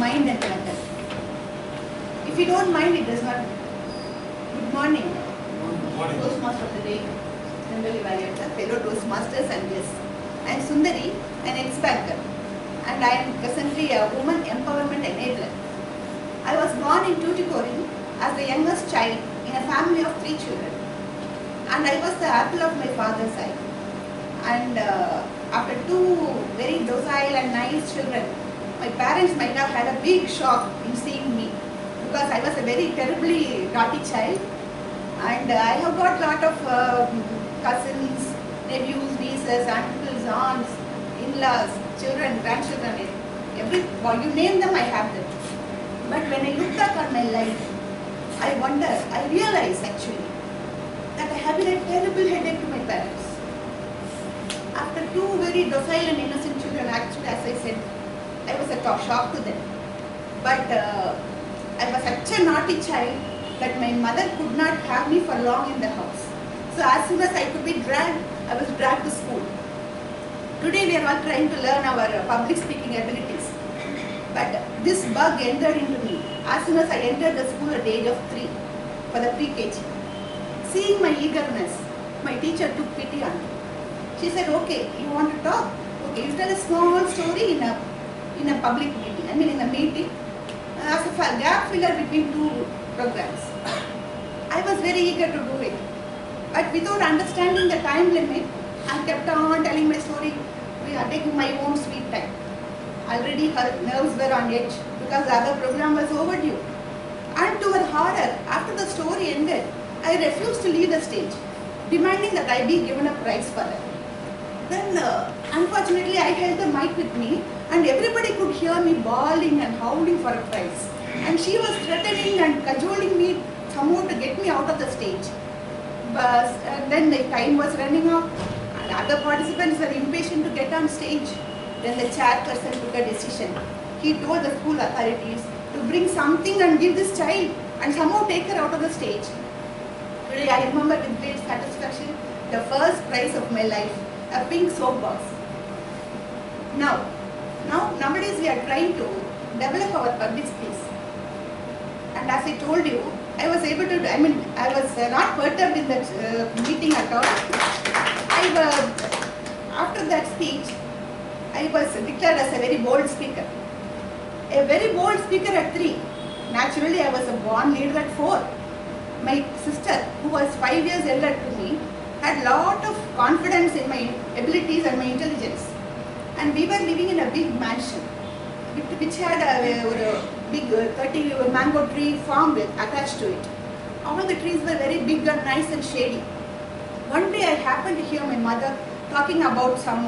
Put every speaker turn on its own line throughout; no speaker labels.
mind and matter. If you don't mind, it does not. Good morning.
Good morning.
Toastmaster of the day, generally valued fellow Toastmasters and guests. I am Sundari, an ex-banker, and I am presently a woman empowerment enabler. I was born in Tuticorin as the youngest child in a family of 3 children, and I was the apple of my father's eye. And after 2 very docile and nice children, my parents might have had a big shock in seeing me, because I was a very terribly naughty child, and I have got a lot of cousins, nephews, nieces, uncles, aunts, in-laws, children, grandchildren, you name them, I have them. But when I look back on my life, I realize actually that I have been a terrible headache to my parents. After 2 very docile and innocent children, actually, as I said, I was a shock to them. But I was such a naughty child that my mother could not have me for long in the house. So as soon as I could be dragged, I was dragged to school. Today we are all trying to learn our public speaking abilities. But this bug entered into me as soon as I entered the school at the age of 3 for the pre-KG. Seeing my eagerness, my teacher took pity on me. She said, okay, you want to talk? Okay, you tell a small story in a public meeting, in a meeting, as a gap filler between 2 programs. I was very eager to do it. But without understanding the time limit, I kept on telling my story, taking my own sweet time. Already her nerves were on edge because the other program was overdue. And to her horror, after the story ended, I refused to leave the stage, demanding that I be given a prize for it. Then, unfortunately, I held the mic with me, and everybody could hear me bawling and howling for a prize. And she was threatening and cajoling me somehow to get me out of the stage. But then the time was running out, and other participants were impatient to get on stage. Then the chairperson took a decision. He told the school authorities to bring something and give this child and somehow take her out of the stage. Today I remember with great satisfaction the first prize of my life, a pink soap box. Nowadays we are trying to develop our public skills. And as I told you, I was able to, I was not perturbed in that meeting at all. After that speech, I was declared as a very bold speaker. A very bold speaker at 3. Naturally, I was a born leader at 4. My sister, who was 5 years elder to me, had lot of confidence in my abilities and my intelligence. And we were living in a big mansion, which had a big 30 mango tree farm attached to it. All the trees were very big and nice and shady. One day I happened to hear my mother talking about some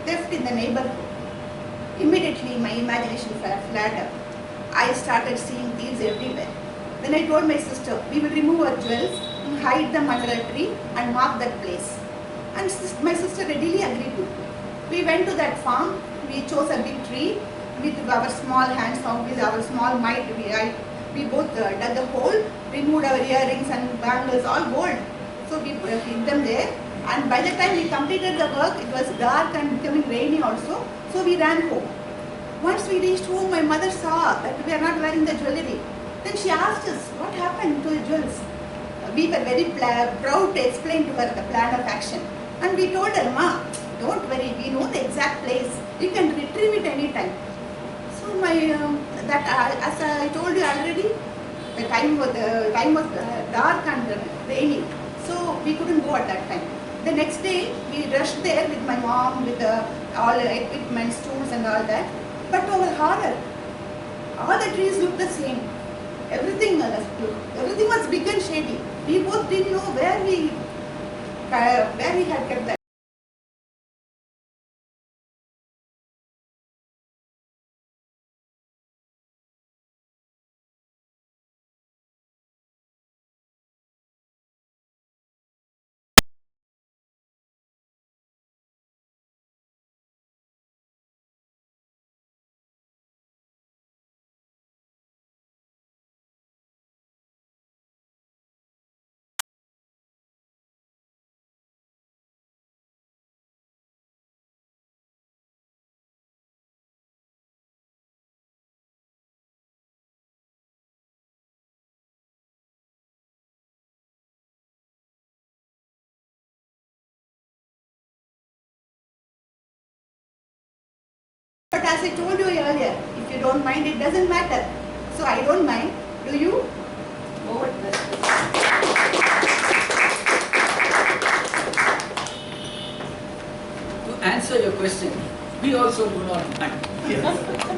theft in the neighborhood. Immediately my imagination flared up. I started seeing thieves everywhere. Then I told my sister, we will remove our jewels and hide them under a tree and mark that place. And my sister readily agreed with me. We went to that farm, we chose a big tree, with our small hands, with our small might, we both dug a hole, removed our earrings and bangles, all gold. So we hid them there, and by the time we completed the work, it was dark and becoming rainy also, so we ran home. Once we reached home, my mother saw that we are not wearing the jewellery. Then she asked us, what happened to the jewels? We were very proud to explain to her the plan of action. And we told her, Ma, don't worry, we know the exact place. You can retrieve it anytime. So as I told you already, the time was dark and rainy. So we couldn't go at that time. The next day, we rushed there with my mom, with all the equipment, tools and all that. But to our horror, all the trees looked the same. Everything was big and shady. We both didn't know where we had kept that. But as I told you earlier, if you don't mind, it doesn't matter. So I don't mind. Do you? Over to the
To answer your question, we also do not mind.
Yes.